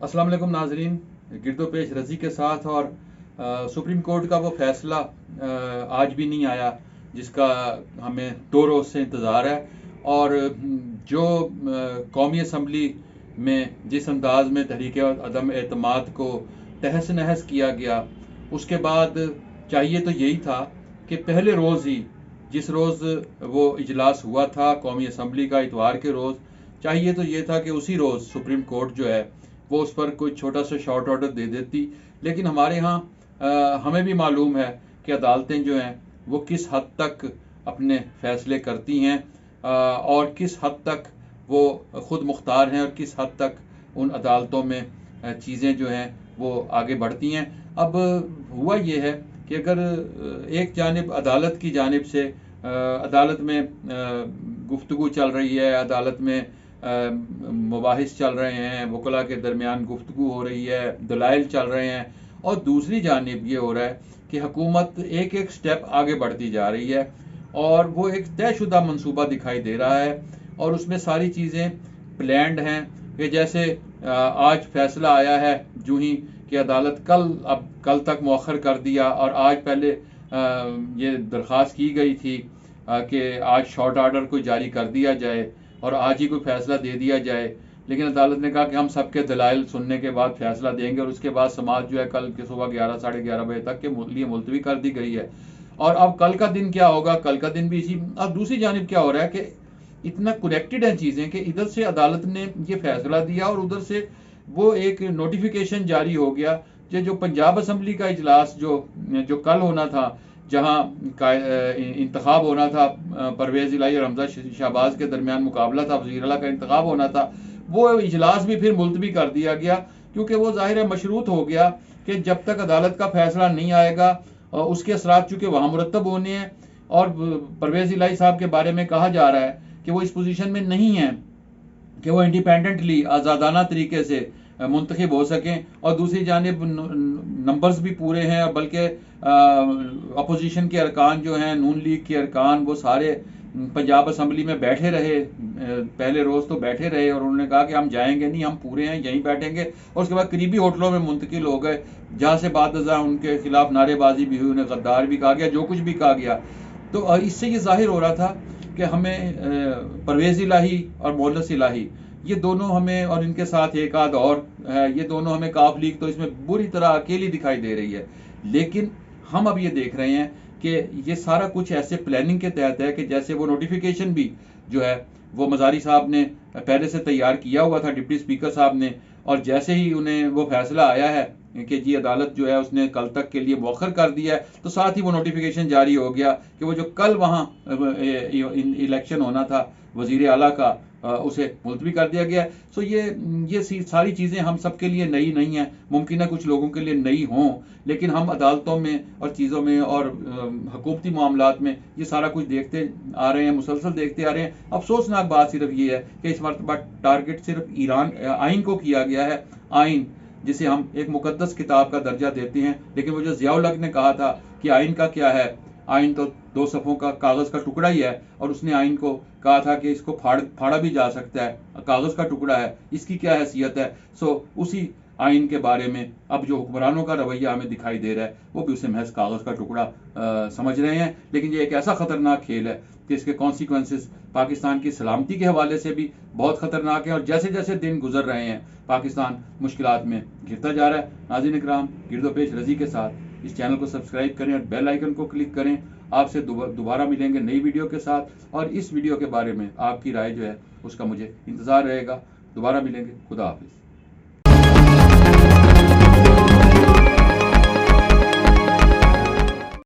अस्सलाम वालेकुम नाजरीन, गिरदो पेश रज़ी के साथ। और सुप्रीम कोर्ट का वो फैसला आज भी नहीं आया जिसका हमें 2 रोज़ से इंतज़ार है। और जो कौमी असम्बली में जिस अंदाज में तहरीक अदम एतमाद को तहस नहस किया गया, उसके बाद चाहिए तो यही था कि पहले रोज़ ही, जिस रोज़ वो इजलास हुआ था कौमी असम्बली का, इतवार के रोज़, चाहिए तो ये था कि उसी रोज़ सुप्रीम कोर्ट जो है वो उस पर कोई छोटा सा शॉर्ट ऑर्डर दे देती। लेकिन हमारे यहाँ हमें भी मालूम है कि अदालतें जो हैं वो किस हद तक अपने फैसले करती हैं, और किस हद तक वो ख़ुद मुख्तार हैं, और किस हद तक उन अदालतों में चीज़ें जो हैं वो आगे बढ़ती हैं। अब हुआ ये है कि अगर एक जानिब अदालत की जानिब से अदालत में गुफ्तगू चल रही है, अदालत में मुबाहिस चल रहे हैं, वकला के दरमियान गुफ्तगू हो रही है, दलाइल चल रहे हैं, और दूसरी जानिब ये हो रहा है कि हुकूमत एक एक स्टेप आगे बढ़ती जा रही है और वो एक तयशुदा मंसूबा दिखाई दे रहा है, और उसमें सारी चीज़ें प्लान्ड हैं। कि जैसे आज फैसला आया है जूँ ही कि अदालत कल तक मौखर कर दिया, और आज पहले ये दरख्वास्त की गई थी कि आज शॉर्ट आर्डर को जारी कर दिया जाए और आज ही कोई फैसला दे दिया जाए। लेकिन अदालत ने कहा कि हम सबके दलाइल सुनने के बाद फैसला देंगे, और उसके बाद समाज जो है कल के सुबह 11 साढ़े 11 बजे तक के लिए मुलतवी कर दी गई है। और अब कल का दिन क्या होगा, कल का दिन भी इसी। अब दूसरी जानिब क्या हो रहा है कि इतना कनेक्टेड हैं चीज़ें कि इधर से अदालत ने ये फैसला दिया और उधर से वो एक नोटिफिकेशन जारी हो गया कि जो पंजाब असम्बली का इजलास जो कल होना था, जहाँ इंतखाब होना था, परवेज़ इलाही और हमजा शहबाज के दरमियान मुकाबला था, वज़ीर आला का इंतखाब होना था, वो इजलास भी फिर मुलतवी कर दिया गया, क्योंकि वो ज़ाहिर है मशरूत हो गया कि जब तक अदालत का फैसला नहीं आएगा उसके असरात चूँकि वहाँ मुरतब होने हैं। और परवेज़ इलाही साहब के बारे में कहा जा रहा है कि वो इस पोजीशन में नहीं है कि वो इंडिपेंडेंटली आज़ादाना तरीके से मुंतखब हो सकें, और दूसरी जानिब नंबर्स भी पूरे हैं, बल्कि अपोजिशन के अरकान जो हैं, नून लीग के अरकान, वो सारे पंजाब असम्बली में बैठे रहे। पहले रोज़ तो बैठे रहे और उन्होंने कहा कि हम जाएंगे नहीं, हम पूरे हैं, यहीं बैठेंगे। और उसके बाद करीबी होटलों में मुंतकिल हो गए, जहाँ से बाद उनके खिलाफ नारेबाजी भी हुई, उन्हें गद्दार भी कहा गया, जो कुछ भी कहा गया। तो इससे ये जाहिर हो रहा था कि हमें परवेज़ इलाही और मोहल्लस इलाही, ये दोनों हमें, और इनके साथ एक आध और है, ये दोनों हमें काफ लीग तो इसमें बुरी तरह अकेली दिखाई दे रही है। लेकिन हम अब ये देख रहे हैं कि ये सारा कुछ ऐसे प्लानिंग के तहत है कि जैसे वो नोटिफिकेशन भी जो है वो मज़ारी साहब ने पहले से तैयार किया हुआ था, डिप्टी स्पीकर साहब ने, और जैसे ही उन्हें वो फैसला आया है कि जी अदालत जो है उसने कल तक के लिए मौखर कर दिया है, तो साथ ही वो नोटिफिकेशन जारी हो गया कि वो जो कल वहाँ इलेक्शन होना था वज़ीर आला का, उसे मुलतवी कर दिया गया है। सो ये सारी चीज़ें हम सब के लिए नई नहीं हैं, मुमकिन है कुछ लोगों के लिए नई हों, लेकिन हम अदालतों में और चीज़ों में और हुकूमती मामलात में ये सारा कुछ देखते आ रहे हैं, मुसलसल देखते आ रहे हैं। अफसोसनाक बात सिर्फ ये है कि इस मरतबा टारगेट सिर्फ ईरान आइन को किया गया है। आइन जिसे हम एक मुकद्दस किताब का दर्जा देते हैं, लेकिन वो जो ज़ियाउल हक ने कहा था कि आइन का क्या है, आइन तो 2 सफ़ों का कागज़ का टुकड़ा ही है, और उसने आइन को कहा था कि इसको फाड़ा भी जा सकता है, कागज़ का टुकड़ा है, इसकी क्या हैसियत है। सो उसी आइन के बारे में अब जो हुक्मरानों का रवैया हमें दिखाई दे रहा है, वो भी उसे महज कागज़ का टुकड़ा समझ रहे हैं। लेकिन ये एक ऐसा ख़तरनाक खेल है कि इसके कॉन्सिक्वेंसेस पाकिस्तान की सलामती के हवाले से भी बहुत ख़तरनाक है, और जैसे जैसे दिन गुजर रहे हैं पाकिस्तान मुश्किलात में घिरता जा रहा है। नाज़रीन इकराम, गिरदो पेश रज़ी के साथ इस चैनल को सब्सक्राइब करें और बेल आइकन को क्लिक करें। आपसे दोबारा मिलेंगे नई वीडियो के साथ, और इस वीडियो के बारे में आपकी राय जो है उसका मुझे इंतज़ार रहेगा। दोबारा मिलेंगे। खुदा हाफिज़।